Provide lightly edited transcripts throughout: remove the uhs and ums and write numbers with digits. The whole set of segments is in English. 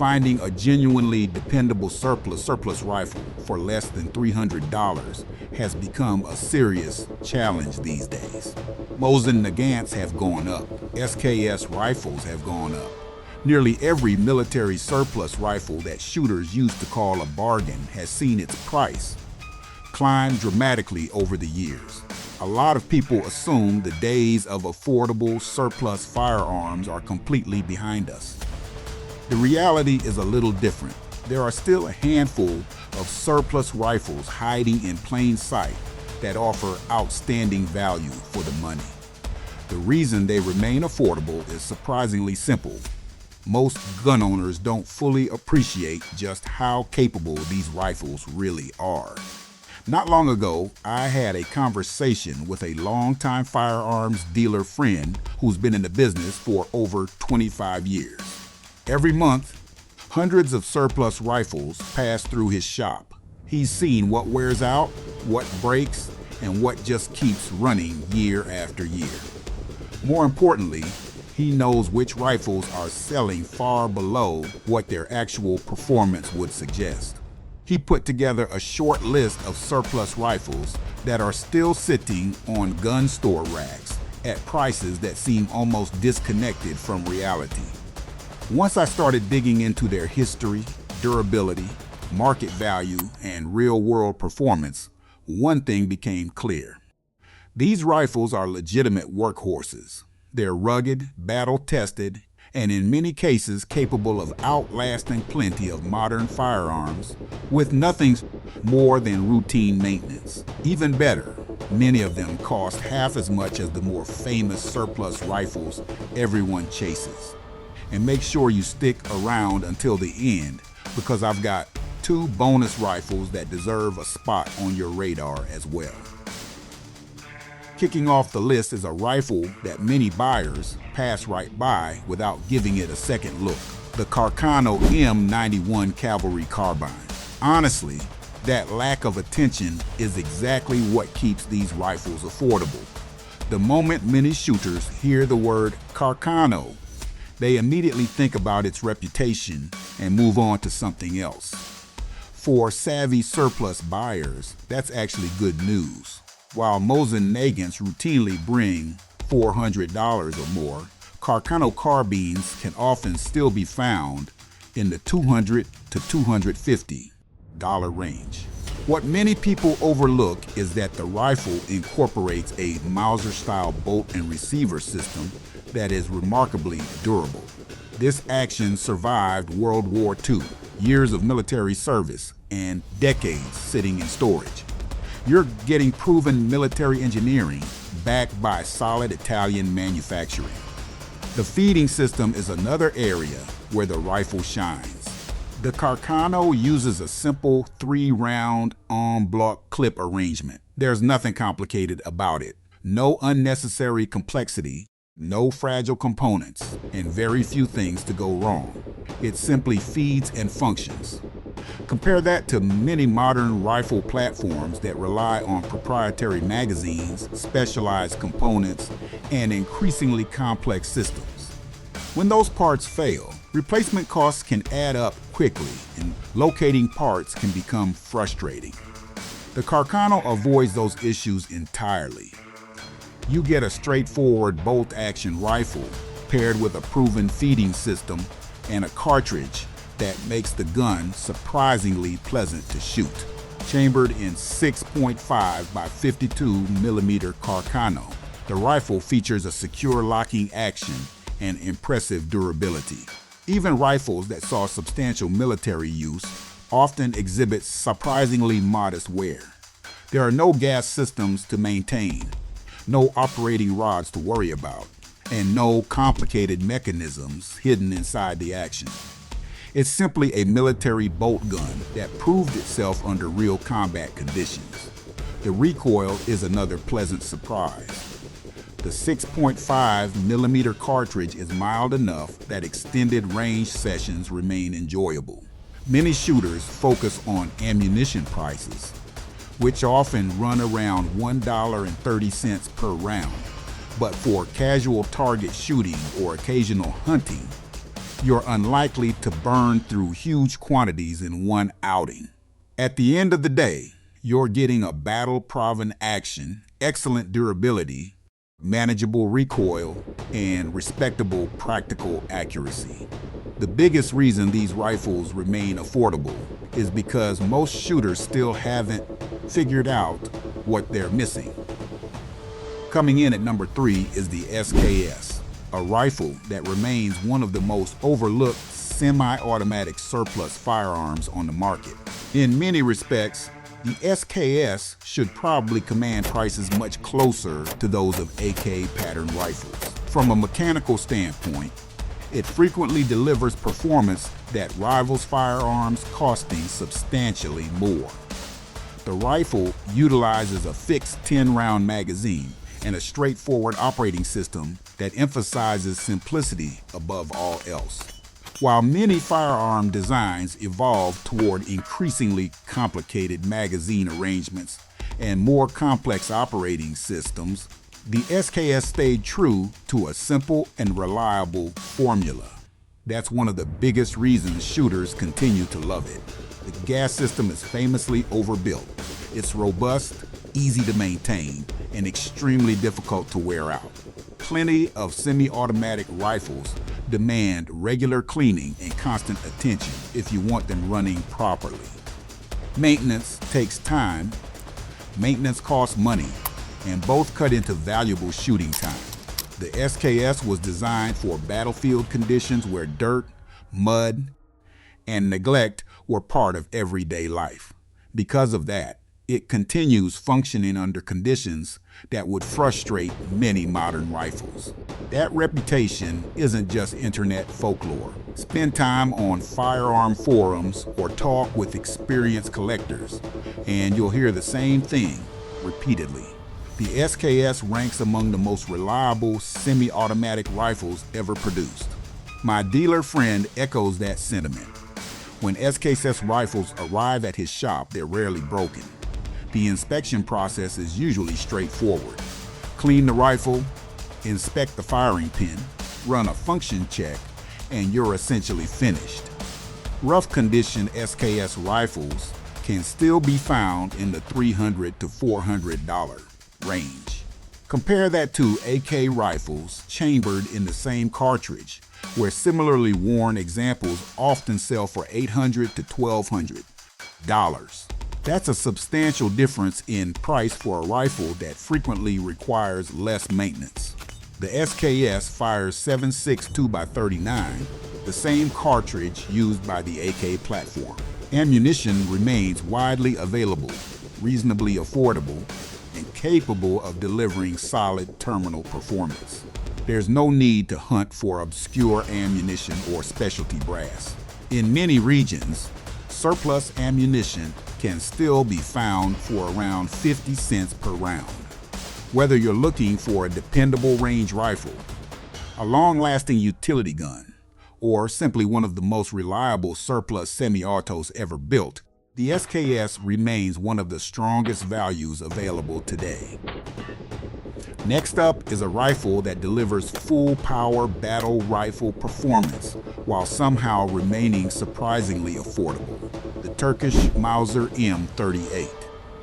Finding a genuinely dependable surplus rifle for less than $300 has become a serious challenge these days. Mosin-Nagants have gone up. SKS rifles have gone up. Nearly every military surplus rifle that shooters used to call a bargain has seen its price climb dramatically over the years. A lot of people assume the days of affordable surplus firearms are completely behind us. The reality is a little different. There are still a handful of surplus rifles hiding in plain sight that offer outstanding value for the money. The reason they remain affordable is surprisingly simple. Most gun owners don't fully appreciate just how capable these rifles really are. Not long ago, I had a conversation with a longtime firearms dealer friend who's been in the business for over 25 years. Every month, hundreds of surplus rifles pass through his shop. He's seen what wears out, what breaks, and what just keeps running year after year. More importantly, he knows which rifles are selling far below what their actual performance would suggest. He put together a short list of surplus rifles that are still sitting on gun store racks at prices that seem almost disconnected from reality. Once I started digging into their history, durability, market value, and real-world performance, one thing became clear. These rifles are legitimate workhorses. They're rugged, battle-tested, and in many cases capable of outlasting plenty of modern firearms with nothing more than routine maintenance. Even better, many of them cost half as much as the more famous surplus rifles everyone chases. And make sure you stick around until the end, because I've got 2 bonus rifles that deserve a spot on your radar as well. Kicking off the list is a rifle that many buyers pass right by without giving it a second look. The Carcano M91 Cavalry Carbine. Honestly, that lack of attention is exactly what keeps these rifles affordable. The moment many shooters hear the word Carcano, they immediately think about its reputation and move on to something else. For savvy surplus buyers, that's actually good news. While Mosin-Nagants routinely bring $400 or more, Carcano carbines can often still be found in the $200 to $250 range. What many people overlook is that the rifle incorporates a Mauser-style bolt and receiver system that is remarkably durable. This action survived World War II, years of military service, and decades sitting in storage. You're getting proven military engineering backed by solid Italian manufacturing. The feeding system is another area where the rifle shines. The Carcano uses a simple 3-round en bloc clip arrangement. There's nothing complicated about it. No unnecessary complexity, no fragile components, and very few things to go wrong. It simply feeds and functions. Compare that to many modern rifle platforms that rely on proprietary magazines, specialized components, and increasingly complex systems. When those parts fail, replacement costs can add up quickly, and locating parts can become frustrating. The Carcano avoids those issues entirely. You get a straightforward bolt-action rifle paired with a proven feeding system and a cartridge that makes the gun surprisingly pleasant to shoot. Chambered in 6.5 by 52 millimeter Carcano, the rifle features a secure locking action and impressive durability. Even rifles that saw substantial military use often exhibit surprisingly modest wear. There are no gas systems to maintain, no operating rods to worry about, and no complicated mechanisms hidden inside the action. It's simply a military bolt gun that proved itself under real combat conditions. The recoil is another pleasant surprise. The 6.5 millimeter cartridge is mild enough that extended range sessions remain enjoyable. Many shooters focus on ammunition prices, which often run around $1.30 per round. But for casual target shooting or occasional hunting, you're unlikely to burn through huge quantities in one outing. At the end of the day, you're getting a battle-proven action, excellent durability, manageable recoil, and respectable practical accuracy. The biggest reason these rifles remain affordable is because most shooters still haven't figured out what they're missing. Coming in at number 3 is the SKS, a rifle that remains one of the most overlooked semi-automatic surplus firearms on the market. In many respects, the SKS should probably command prices much closer to those of AK pattern rifles. From a mechanical standpoint, it frequently delivers performance that rivals firearms costing substantially more. The rifle utilizes a fixed 10-round magazine and a straightforward operating system that emphasizes simplicity above all else. While many firearm designs evolve toward increasingly complicated magazine arrangements and more complex operating systems, the SKS stayed true to a simple and reliable formula. That's one of the biggest reasons shooters continue to love it. The gas system is famously overbuilt. It's robust, easy to maintain, and extremely difficult to wear out. Plenty of semi-automatic rifles demand regular cleaning and constant attention if you want them running properly. Maintenance takes time, maintenance costs money, and both cut into valuable shooting time. The SKS was designed for battlefield conditions where dirt, mud, and neglect were part of everyday life. Because of that, it continues functioning under conditions that would frustrate many modern rifles. That reputation isn't just internet folklore. Spend time on firearm forums or talk with experienced collectors, and you'll hear the same thing repeatedly. The SKS ranks among the most reliable semi-automatic rifles ever produced. My dealer friend echoes that sentiment. When SKS rifles arrive at his shop, they're rarely broken. The inspection process is usually straightforward. Clean the rifle, inspect the firing pin, run a function check, and you're essentially finished. Rough condition SKS rifles can still be found in the $300 to $400 range. Compare that to AK rifles chambered in the same cartridge, where similarly worn examples often sell for $800 to $1,200. That's a substantial difference in price for a rifle that frequently requires less maintenance. The SKS fires 7.6 2x39, the same cartridge used by the AK platform. Ammunition remains widely available, reasonably affordable, and capable of delivering solid terminal performance. There's no need to hunt for obscure ammunition or specialty brass. In many regions, surplus ammunition can still be found for around 50 cents per round. Whether you're looking for a dependable range rifle, a long-lasting utility gun, or simply one of the most reliable surplus semi-autos ever built, the SKS remains one of the strongest values available today. Next up is a rifle that delivers full power battle rifle performance while somehow remaining surprisingly affordable. The Turkish Mauser M38.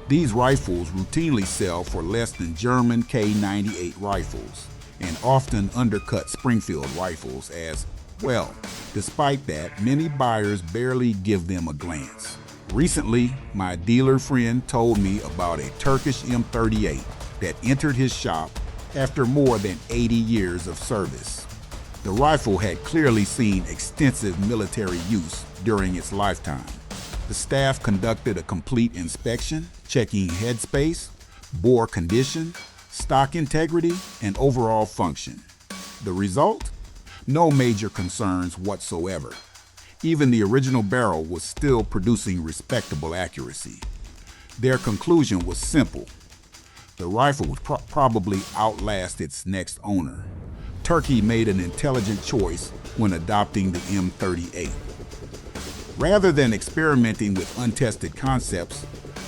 These rifles routinely sell for less than German K98 rifles and often undercut Springfield rifles as well. Despite that, many buyers barely give them a glance. Recently, my dealer friend told me about a Turkish M38 that entered his shop after more than 80 years of service. The rifle had clearly seen extensive military use during its lifetime. The staff conducted a complete inspection, checking headspace, bore condition, stock integrity, and overall function. The result? No major concerns whatsoever. Even the original barrel was still producing respectable accuracy. Their conclusion was simple. The rifle would probably outlast its next owner. Turkey made an intelligent choice when adopting the M38. Rather than experimenting with untested concepts,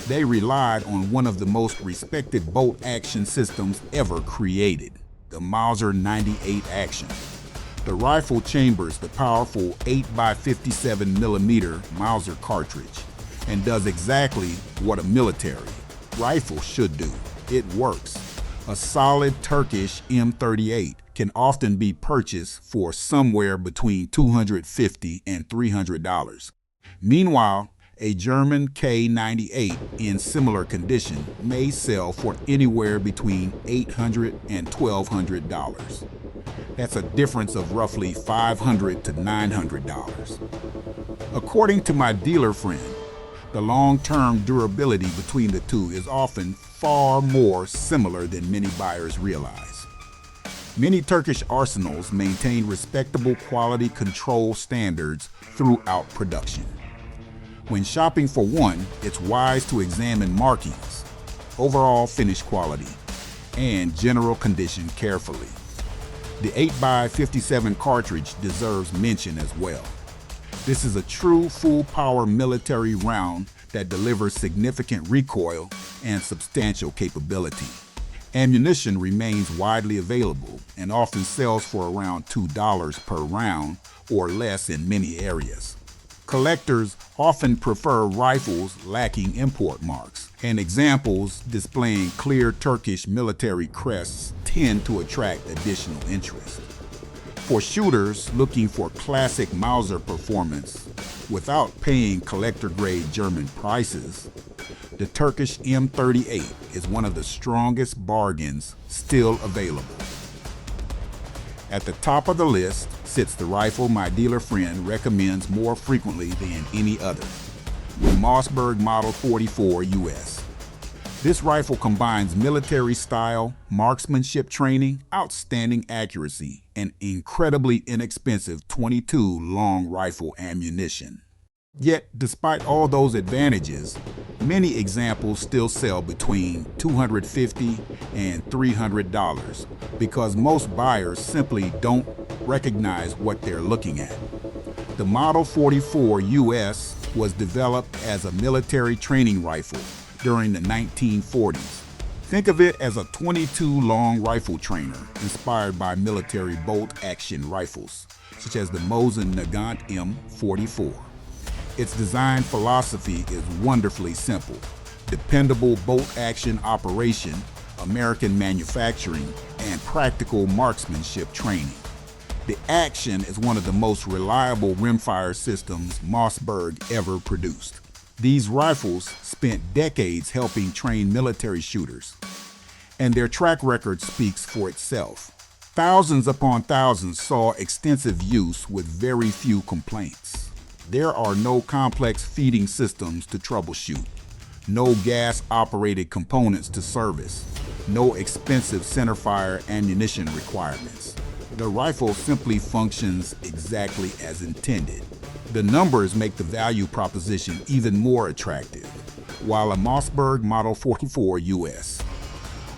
they relied on one of the most respected bolt action systems ever created, the Mauser 98 Action. The rifle chambers the powerful 8x57mm Mauser cartridge and does exactly what a military rifle should do. It works. A solid Turkish M38 can often be purchased for somewhere between $250 and $300. Meanwhile, a German K98 in similar condition may sell for anywhere between $800 and $1,200. That's a difference of roughly $500 to $900. According to my dealer friend, the long-term durability between the two is often far more similar than many buyers realize. Many Turkish arsenals maintain respectable quality control standards throughout production. When shopping for one, it's wise to examine markings, overall finish quality, and general condition carefully. The 8x57 cartridge deserves mention as well. This is a true full-power military round that delivers significant recoil and substantial capability. Ammunition remains widely available and often sells for around $2 per round or less in many areas. Collectors often prefer rifles lacking import marks, and examples displaying clear Turkish military crests tend to attract additional interest. For shooters looking for classic Mauser performance without paying collector-grade German prices, the Turkish M38 is one of the strongest bargains still available. At the top of the list sits the rifle my dealer friend recommends more frequently than any other, the Mossberg Model 44 US. This rifle combines military-style marksmanship training, outstanding accuracy, and incredibly inexpensive .22 long rifle ammunition. Yet, despite all those advantages, many examples still sell between $250 and $300 because most buyers simply don't recognize what they're looking at. The Model 44 US was developed as a military training rifle during the 1940s. Think of it as a .22 long rifle trainer inspired by military bolt-action rifles, such as the Mosin-Nagants M44. Its design philosophy is wonderfully simple: dependable bolt-action operation, American manufacturing, and practical marksmanship training. The Action is one of the most reliable rimfire systems Mossberg ever produced. These rifles spent decades helping train military shooters, and their track record speaks for itself. Thousands upon thousands saw extensive use with very few complaints. There are no complex feeding systems to troubleshoot, no gas-operated components to service, no expensive centerfire ammunition requirements. The rifle simply functions exactly as intended. The numbers make the value proposition even more attractive. While a Mossberg Model 44 US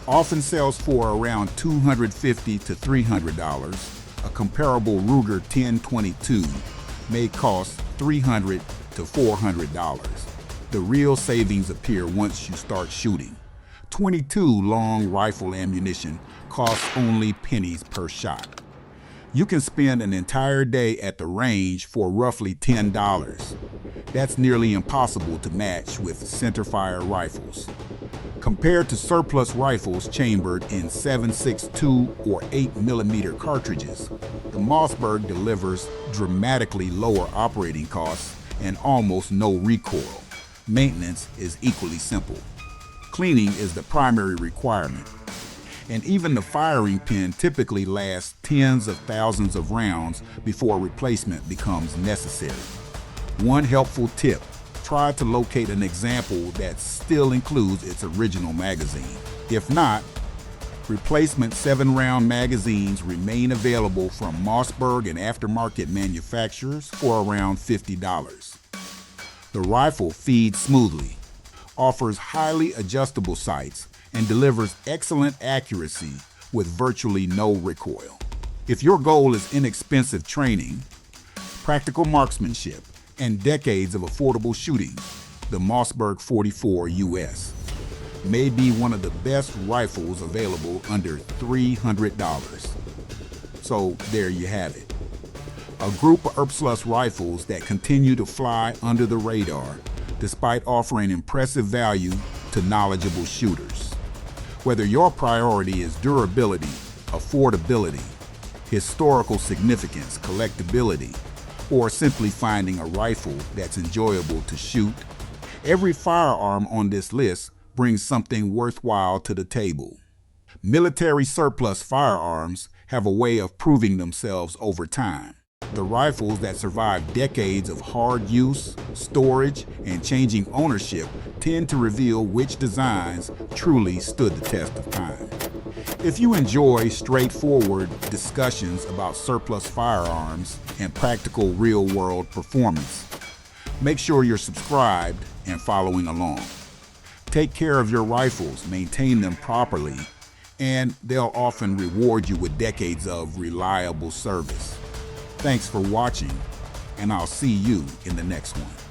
often sells for around $250 to $300, a comparable Ruger 1022 may cost $300 to $400. The real savings appear once you start shooting. .22 long rifle ammunition costs only pennies per shot. You can spend an entire day at the range for roughly $10. That's nearly impossible to match with centerfire rifles. Compared to surplus rifles chambered in 7.62 or 8mm cartridges, the Mossberg delivers dramatically lower operating costs and almost no recoil. Maintenance is equally simple. Cleaning is the primary requirement, and even the firing pin typically lasts tens of thousands of rounds before replacement becomes necessary. One helpful tip: try to locate an example that still includes its original magazine. If not, replacement 7-round magazines remain available from Mossberg and aftermarket manufacturers for around $50. The rifle feeds smoothly, offers highly adjustable sights, and delivers excellent accuracy with virtually no recoil. If your goal is inexpensive training, practical marksmanship, and decades of affordable shooting, the Mossberg 44 US may be one of the best rifles available under $300. So there you have it. A group of surplus rifles that continue to fly under the radar despite offering impressive value to knowledgeable shooters. Whether your priority is durability, affordability, historical significance, collectability, or simply finding a rifle that's enjoyable to shoot, every firearm on this list brings something worthwhile to the table. Military surplus firearms have a way of proving themselves over time. The rifles that survive decades of hard use, storage, and changing ownership tend to reveal which designs truly stood the test of time. If you enjoy straightforward discussions about surplus firearms and practical real-world performance, make sure you're subscribed and following along. Take care of your rifles, maintain them properly, and they'll often reward you with decades of reliable service. Thanks for watching, and I'll see you in the next one.